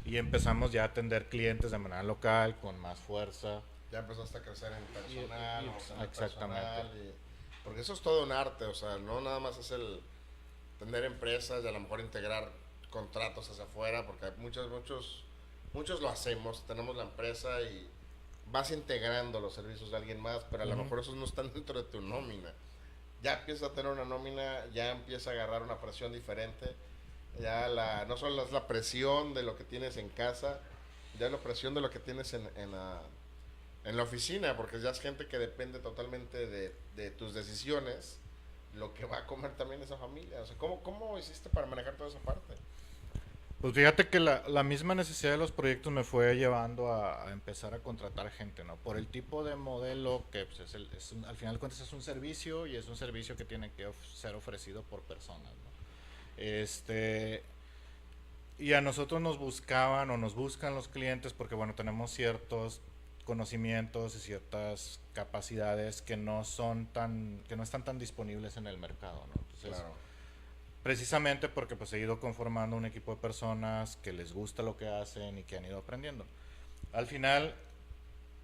Speaker 2: Y empezamos ya a atender clientes de manera local, con más fuerza.
Speaker 1: Ya empezaste a crecer en personal.
Speaker 2: Exactamente.
Speaker 1: Porque eso es todo un arte, o sea, no nada más es el tener empresas y a lo mejor integrar contratos hacia afuera, porque muchos lo hacemos, tenemos la empresa y vas integrando los servicios de alguien más, pero a lo mejor esos no están dentro de tu nómina. Ya empiezas a tener una nómina, ya empieza a agarrar una presión diferente, ya no solo es la presión de lo que tienes en casa, ya es la presión de lo que tienes en la oficina, porque ya es gente que depende totalmente de tus decisiones, lo que va a comer también esa familia. O sea, ¿cómo hiciste para manejar toda esa parte?
Speaker 2: Pues fíjate que la misma necesidad de los proyectos me fue llevando a empezar a contratar gente, ¿no? Por el tipo de modelo que pues, al final de cuentas es un servicio, y es un servicio que tiene que ser ofrecido por personas, ¿no? Y a nosotros nos buscaban o nos buscan los clientes porque, bueno, tenemos ciertos conocimientos y ciertas capacidades que no están tan disponibles en el mercado, ¿no? Entonces, claro, precisamente porque pues he ido conformando un equipo de personas que les gusta lo que hacen y que han ido aprendiendo. Al final,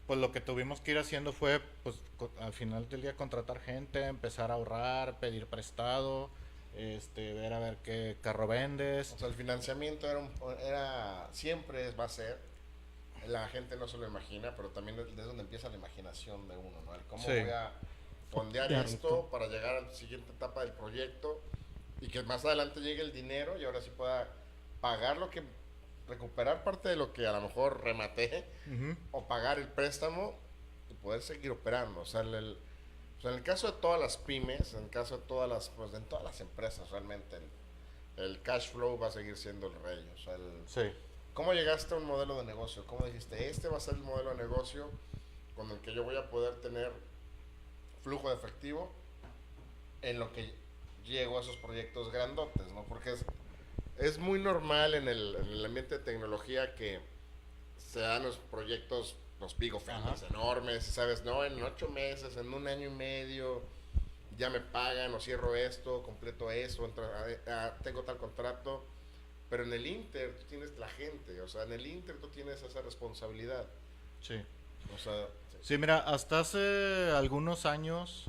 Speaker 2: pues lo que tuvimos que ir haciendo fue, pues al final del día, contratar gente, empezar a ahorrar, pedir prestado, ver a ver qué carro vendes.
Speaker 1: O sea, el financiamiento siempre va a ser, la gente no se lo imagina, pero también es donde empieza la imaginación de uno, ¿no? El cómo voy a fondear esto para llegar a la siguiente etapa del proyecto y que más adelante llegue el dinero y ahora sí pueda pagar recuperar parte de lo que a lo mejor rematé, o pagar el préstamo y poder seguir operando. O sea, en el caso de todas las pymes, en el caso de todas las empresas, realmente el cash flow va a seguir siendo el rey. O sea,
Speaker 2: sí.
Speaker 1: ¿Cómo llegaste a un modelo de negocio? ¿Cómo dijiste, este va a ser el modelo de negocio con el que yo voy a poder tener flujo de efectivo en lo que llego a esos proyectos grandotes, ¿no? Porque es muy normal en el ambiente de tecnología que se dan los proyectos, los big offenders enormes, ¿sabes? No, en 8 meses, en 1 año y medio, ya me pagan, o cierro esto, completo eso, tengo tal contrato. Pero en el Inter tú tienes la gente, o sea, en el Inter tú tienes esa responsabilidad.
Speaker 2: Sí.
Speaker 1: O sea,
Speaker 2: sí, mira, hasta hace algunos años,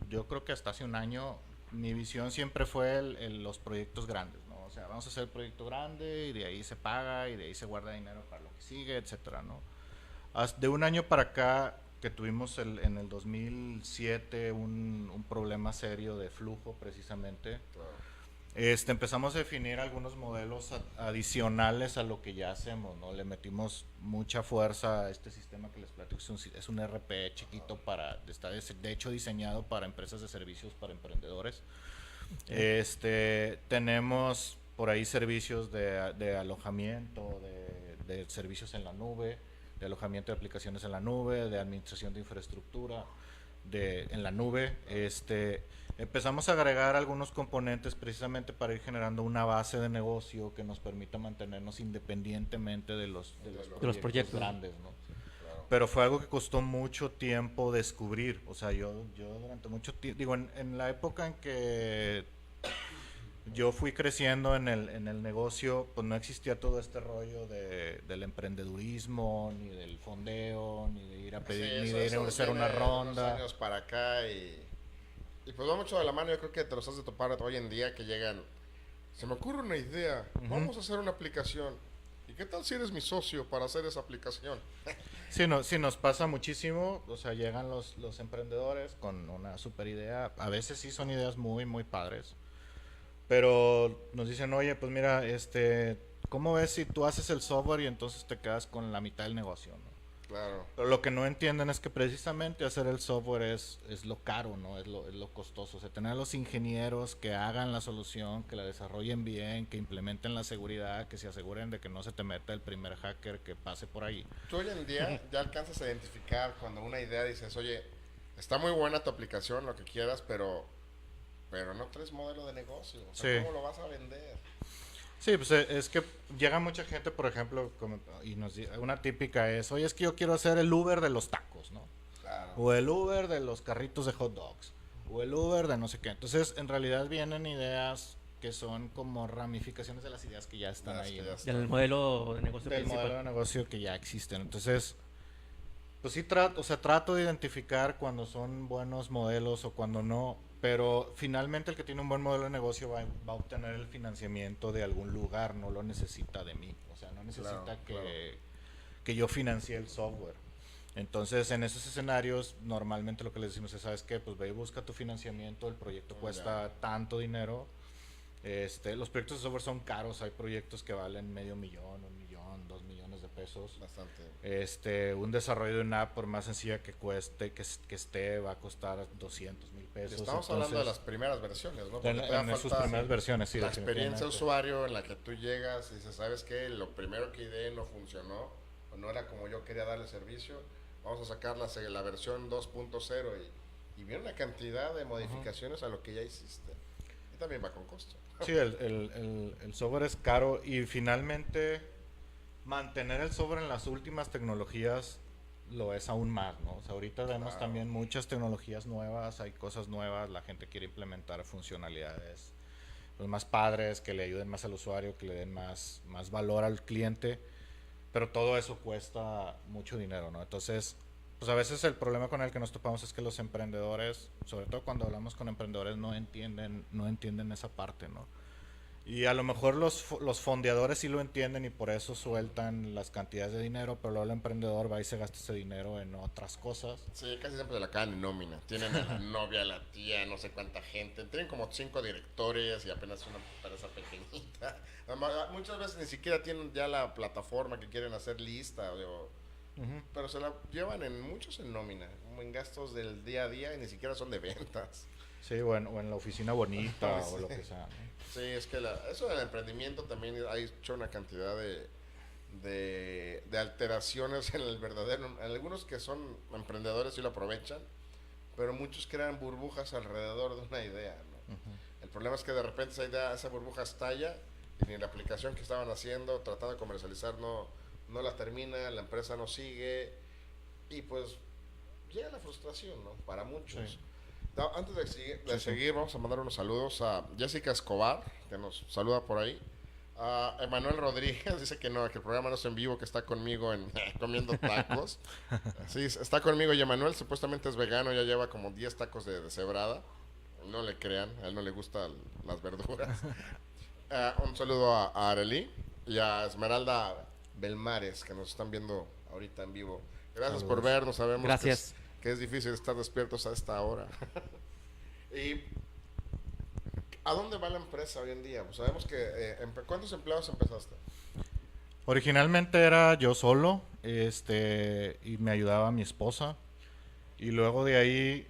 Speaker 2: yo creo que hasta hace un año, mi visión siempre fue los proyectos grandes, ¿no? O sea, vamos a hacer el proyecto grande y de ahí se paga y de ahí se guarda dinero para lo que sigue, etcétera, ¿no? De un año para acá, que tuvimos en el 2007 un problema serio de flujo precisamente,
Speaker 1: claro.
Speaker 2: Empezamos a definir algunos modelos adicionales a lo que ya hacemos, ¿no? Le metimos mucha fuerza a este sistema que les platico, es un RP chiquito está de hecho diseñado para empresas de servicios para emprendedores. Tenemos por ahí servicios de alojamiento, de servicios en la nube, de alojamiento de aplicaciones en la nube, de administración de infraestructura en la nube. Empezamos a agregar algunos componentes precisamente para ir generando una base de negocio que nos permita mantenernos independientemente de los proyectos grandes, ¿no? Claro. Pero fue algo que costó mucho tiempo descubrir. O sea, yo durante mucho tiempo, digo, en la época en que yo fui creciendo en el negocio, pues no existía todo este rollo del emprendedurismo, ni del fondeo, ni de ir a pedir, ni de ir a hacer una ronda.
Speaker 1: Unos años para acá y pues va mucho de la mano. Yo creo que te los has de topar hoy en día que llegan. Se me ocurre una idea. Vamos a hacer una aplicación. ¿Y qué tal si eres mi socio para hacer esa aplicación?
Speaker 2: Sí, nos pasa muchísimo. O sea, llegan los emprendedores con una super idea. A veces sí son ideas muy, muy padres. Pero nos dicen, oye, pues mira, ¿cómo ves si tú haces el software y entonces te quedas con la mitad del negocio, ¿no?
Speaker 1: Claro.
Speaker 2: Pero lo que no entienden es que precisamente hacer el software es lo caro, ¿no? Es lo costoso. O sea, tener a los ingenieros que hagan la solución, que la desarrollen bien, que implementen la seguridad, que se aseguren de que no se te meta el primer hacker que pase por ahí.
Speaker 1: Tú hoy en día ya alcanzas a identificar cuando una idea dices, oye, está muy buena tu aplicación, lo que quieras, pero no traes modelo de negocio. O sea, ¿cómo lo vas a vender?
Speaker 2: Sí, pues es que llega mucha gente, por ejemplo, y una típica es, oye, es que yo quiero hacer el Uber de los tacos, ¿no?
Speaker 1: Claro.
Speaker 2: O el Uber de los carritos de hot dogs, o el Uber de no sé qué. Entonces, en realidad vienen ideas que son como ramificaciones de las ideas que ya están ahí.
Speaker 3: Del modelo de negocio
Speaker 2: principal. Del modelo de negocio que ya existen. Entonces, pues sí trato de identificar cuando son buenos modelos o cuando no. Pero finalmente el que tiene un buen modelo de negocio va a obtener el financiamiento de algún lugar, no lo necesita de mí. O sea, no necesita que yo financie el software. Entonces, en esos escenarios, normalmente lo que les decimos es, ¿sabes qué? Pues ve y busca tu financiamiento, el proyecto cuesta tanto dinero. Los proyectos de software son caros, hay proyectos que valen $500,000, $1 millón, $2 millones de pesos.
Speaker 1: Bastante.
Speaker 2: Un desarrollo de una app, por más sencilla que cueste, que esté, va a costar $200,000.
Speaker 1: Estamos hablando de las primeras versiones, ¿no?
Speaker 2: En sus primeras versiones, sí.
Speaker 1: La experiencia de usuario en la que tú llegas y dices, ¿sabes qué? Lo primero que ideé no funcionó, o no era como yo quería darle servicio, vamos a sacar la versión 2.0 y viene una cantidad de modificaciones a lo que ya hiciste. Y también va con costo.
Speaker 2: Sí, el software es caro y finalmente mantener el software en las últimas tecnologías lo es aún más, ¿no? O sea, ahorita vemos también muchas tecnologías nuevas, hay cosas nuevas, la gente quiere implementar funcionalidades pues, más padres, que le ayuden más al usuario, que le den más valor al cliente, pero todo eso cuesta mucho dinero, ¿no? Entonces, pues a veces el problema con el que nos topamos es que los emprendedores, sobre todo cuando hablamos con emprendedores, no entienden esa parte, ¿no? Y a lo mejor los fondeadores sí lo entienden y por eso sueltan las cantidades de dinero, pero luego el emprendedor va y se gasta ese dinero en otras cosas.
Speaker 1: Sí, casi siempre se la cagan en nómina. Tienen a la novia, a la tía, no sé cuánta gente. Tienen como 5 directores y apenas una empresa pequeñita. Muchas veces ni siquiera tienen ya la plataforma que quieren hacer lista. Pero se la llevan muchos en nómina, como en gastos del día a día y ni siquiera son de ventas.
Speaker 2: Sí, o en la oficina bonita o lo que sea, ¿no?
Speaker 1: Sí, es que eso del emprendimiento también ha hecho una cantidad de alteraciones en el verdadero. Algunos que son emprendedores sí lo aprovechan, pero muchos crean burbujas alrededor de una idea, ¿no? problema es que de repente esa burbuja estalla y ni la aplicación que estaban haciendo, tratando de comercializar, no la termina, la empresa no sigue y pues llega la frustración, ¿no? Para muchos.
Speaker 2: Sí.
Speaker 1: No, antes de seguir, vamos a mandar unos saludos a Jessica Escobar, que nos saluda por ahí. A Emanuel Rodríguez, dice que no, que el programa no es en vivo, que está conmigo comiendo tacos. Sí, está conmigo y Emanuel supuestamente es vegano, ya lleva como 10 tacos de cebrada. No le crean, a él no le gustan las verduras. Un saludo a Arely y a Esmeralda Belmares, que nos están viendo ahorita en vivo. Gracias por vernos, sabemos
Speaker 3: Gracias.
Speaker 1: Que es difícil estar despiertos a esta hora. ¿Y a dónde va la empresa hoy en día? Pues sabemos que ¿cuántos empleados empezaste?
Speaker 2: Originalmente era yo solo, y me ayudaba mi esposa. Y luego de ahí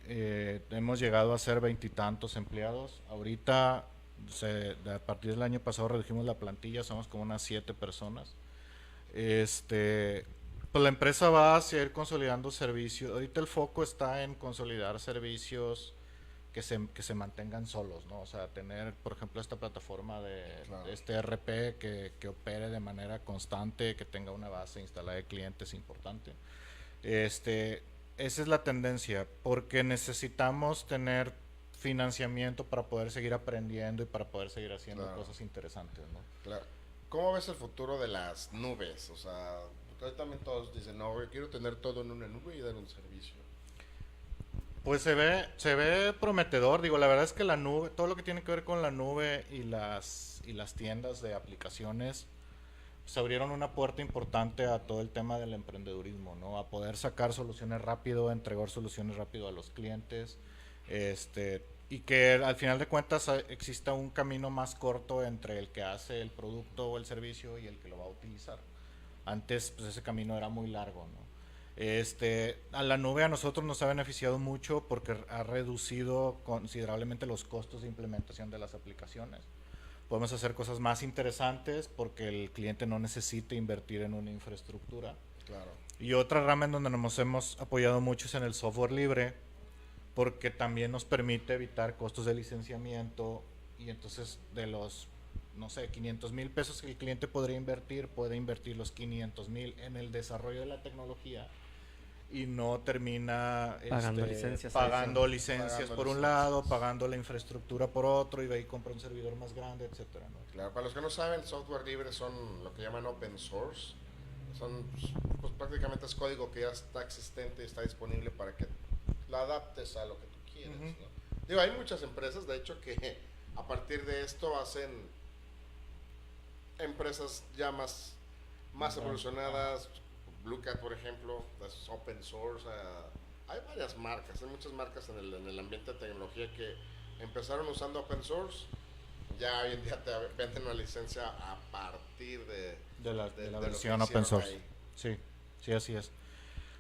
Speaker 2: hemos llegado a ser 20 y tantos empleados. Ahorita, a partir del año pasado redujimos la plantilla, somos como unas 7 personas. Pues la empresa va hacia ir consolidando servicios. Ahorita el foco está en consolidar servicios que se mantengan solos, ¿no? O sea, tener, por ejemplo, esta plataforma este ERP que opere de manera constante, que tenga una base instalada de clientes importante. Esa es la tendencia, porque necesitamos tener financiamiento para poder seguir aprendiendo y para poder seguir haciendo cosas interesantes, ¿no?
Speaker 1: Claro. ¿Cómo ves el futuro de las nubes? O sea, porque hoy también todos dicen, no, yo quiero tener todo en una nube y dar un servicio.
Speaker 2: Pues se ve prometedor. Digo, la verdad es que la nube, todo lo que tiene que ver con la nube y las tiendas de aplicaciones, pues abrieron una puerta importante a todo el tema del emprendedurismo, ¿no? A poder sacar soluciones rápido, entregar soluciones rápido a los clientes, y que al final de cuentas exista un camino más corto entre el que hace el producto o el servicio y el que lo va a utilizar. Antes, pues ese camino era muy largo, ¿no? A la nube a nosotros nos ha beneficiado mucho porque ha reducido considerablemente los costos de implementación de las aplicaciones. Podemos hacer cosas más interesantes porque el cliente no necesita invertir en una infraestructura.
Speaker 1: Claro.
Speaker 2: Y otra rama en donde nos hemos apoyado mucho es en el software libre, porque también nos permite evitar costos de licenciamiento, y entonces de los, no sé, 500,000 pesos que el cliente podría invertir, puede invertir los 500,000 en el desarrollo de la tecnología y no termina
Speaker 3: pagando licencias,
Speaker 2: por un lado, pagando la infraestructura por otro, y de ahí compra un servidor más grande, etcétera, ¿no?
Speaker 1: Claro, para los que no saben, software libre son lo que llaman open source. Son, pues prácticamente es código que ya está existente y está disponible para que lo adaptes a lo que tú quieres, ¿no? Digo, hay muchas empresas, de hecho, que a partir de esto hacen empresas ya más evolucionadas. Blue Cat, por ejemplo, es open source. Hay varias marcas, hay muchas marcas en el ambiente de tecnología que empezaron usando open source. Ya hoy en día te venden una licencia a partir
Speaker 2: de la versión open source. Sí, así es.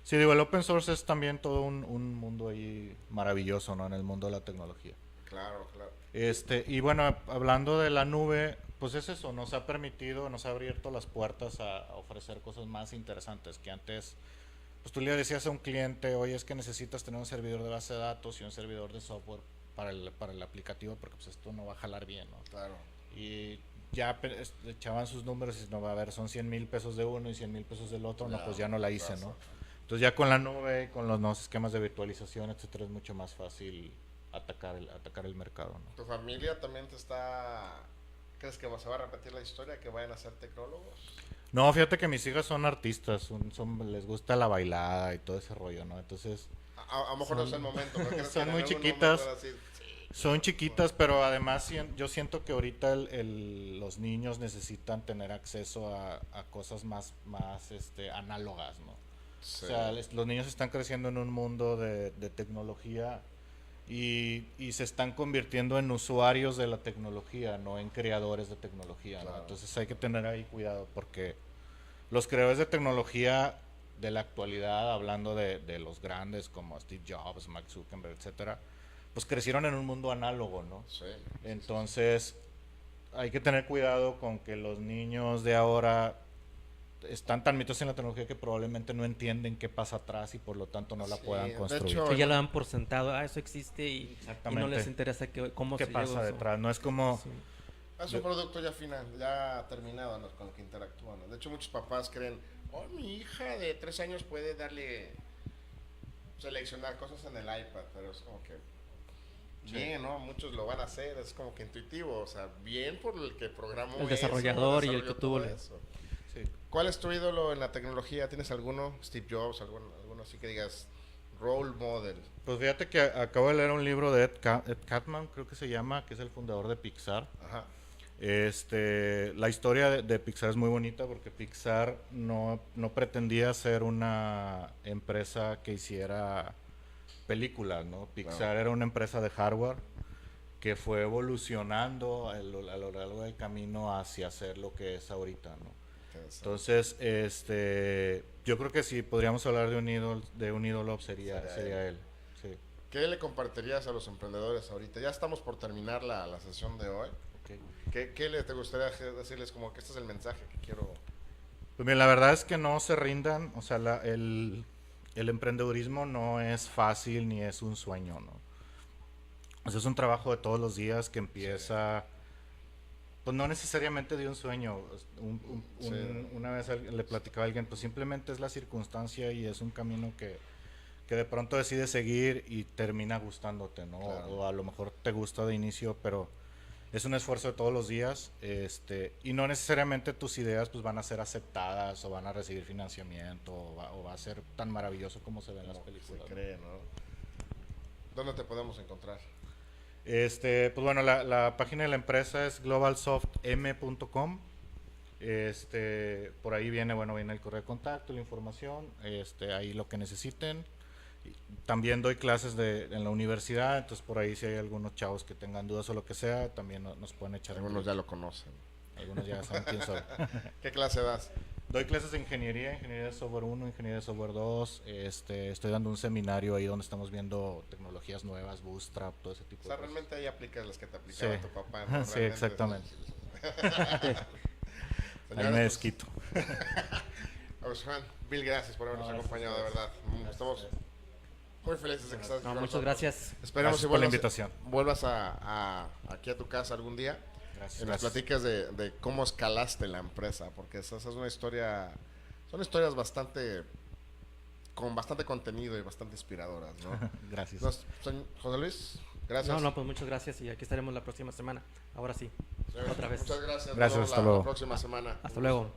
Speaker 2: Sí, digo, el open source es también todo un mundo ahí maravilloso, ¿no? En el mundo de la tecnología.
Speaker 1: Claro.
Speaker 2: Y bueno, hablando de la nube, pues es eso, nos ha abierto las puertas a ofrecer cosas más interesantes que antes. Pues tú le decías a un cliente, oye, es que necesitas tener un servidor de base de datos y un servidor de software para el aplicativo, porque pues esto no va a jalar bien, ¿no?
Speaker 1: Claro.
Speaker 2: Y ya echaban sus números y no va a ver, son 100,000 pesos de uno y 100,000 pesos del otro, no, pues ya no la hice, ¿no? Entonces ya con la nube, con los nuevos esquemas de virtualización, etcétera, es mucho más fácil atacar el mercado, ¿no?
Speaker 1: ¿Tu familia también crees que se va a repetir la historia, que vayan a ser tecnólogos?
Speaker 2: No, fíjate que mis hijas son artistas, les gusta la bailada y todo ese rollo, ¿no? Entonces...
Speaker 1: A lo mejor no es el momento.
Speaker 2: Son muy chiquitas. Son chiquitas, pero además yo siento que ahorita los niños necesitan tener acceso a cosas más análogas, ¿no? Sí. O sea, los niños están creciendo en un mundo de tecnología y se están convirtiendo en usuarios de la tecnología, no en creadores de tecnología, ¿no? Entonces hay que tener ahí cuidado, porque los creadores de tecnología de la actualidad, hablando de los grandes como Steve Jobs, Mark Zuckerberg, etcétera, pues crecieron en un mundo análogo, ¿no?
Speaker 1: Sí.
Speaker 2: Entonces hay que tener cuidado con que los niños de ahora están tan metidos en la tecnología que probablemente no entienden qué pasa atrás y por lo tanto no la puedan construir.
Speaker 1: De hecho,
Speaker 3: que ya lo dan por sentado, eso existe y no les interesa cómo
Speaker 2: ¿Qué
Speaker 3: se
Speaker 2: pasa
Speaker 3: llegó
Speaker 2: detrás? No es como...
Speaker 3: Sí.
Speaker 1: es un producto ya final, ya terminado, ¿no? Con el que interactúan, ¿no? De hecho, muchos papás creen, oh, mi hija de 3 años puede seleccionar cosas en el iPad, pero es como que bien, ¿no? Muchos lo van a hacer, es como que intuitivo, o sea, bien por el que programó
Speaker 3: el desarrollador y el que tuvo
Speaker 1: eso. Sí. ¿Cuál es tu ídolo en la tecnología? ¿Tienes alguno? Steve Jobs, alguno así que digas role model.
Speaker 2: Pues fíjate que acabo de leer un libro de Ed Catmull, creo que se llama, que es el fundador de Pixar.
Speaker 1: Ajá.
Speaker 2: La historia de Pixar es muy bonita porque Pixar no pretendía ser una empresa que hiciera películas, ¿no? Pixar era una empresa de hardware que fue evolucionando a lo largo del camino hacia ser lo que es ahorita, ¿no? Entonces, yo creo que si podríamos hablar de un ídolo sería él. Sí.
Speaker 1: ¿Qué le compartirías a los emprendedores ahorita? Ya estamos por terminar la sesión de hoy. ¿Qué te gustaría decirles como que este es el mensaje que quiero?
Speaker 2: Pues bien, la verdad es que no se rindan, o sea, el emprendedurismo no es fácil ni es un sueño, ¿no? O sea, es un trabajo de todos los días que empieza, pues no necesariamente de un sueño. Una vez le platicaba a alguien, pues simplemente es la circunstancia y es un camino que de pronto decides seguir y termina gustándote, ¿no? Claro. O a lo mejor te gusta de inicio, pero es un esfuerzo de todos los días, y no necesariamente tus ideas pues van a ser aceptadas o van a recibir financiamiento o va a ser tan maravilloso como se ve en las películas.
Speaker 1: Se cree, ¿no? ¿Dónde te podemos encontrar?
Speaker 2: Pues bueno, la página de la empresa es globalsoftm.com. Por ahí viene el correo de contacto, la información, ahí lo que necesiten. También doy clases en la universidad, entonces por ahí si hay algunos chavos que tengan dudas o lo que sea, también nos pueden echar.
Speaker 1: Algunos ya lo conocen.
Speaker 2: Algunos ya saben quién soy.
Speaker 1: ¿Qué clase das?
Speaker 2: Doy clases de ingeniería de software 1, ingeniería de software 2. Estoy dando un seminario ahí donde estamos viendo tecnologías nuevas, Bootstrap, todo ese tipo de cosas.
Speaker 1: Realmente ahí aplicas las que te aplicaba tu papá, ¿no?
Speaker 2: Sí, exactamente. Ahí me desquito.
Speaker 1: Pues Juan, mil gracias por habernos acompañado, de verdad. Estamos muy felices de que estás.
Speaker 3: Muchas gracias.
Speaker 1: Esperemos
Speaker 2: por la invitación.
Speaker 1: Vuelvas aquí a tu casa algún día.
Speaker 2: Gracias.
Speaker 1: Y nos platicas de cómo escalaste la empresa, porque esa es una historia, son historias con bastante contenido y bastante inspiradoras, ¿no?
Speaker 2: Gracias.
Speaker 1: José Luis, gracias.
Speaker 3: No, pues muchas gracias y aquí estaremos la próxima semana. Ahora sí, otra vez.
Speaker 1: Muchas gracias.
Speaker 2: Gracias, hasta luego.
Speaker 1: La próxima semana.
Speaker 3: Hasta luego.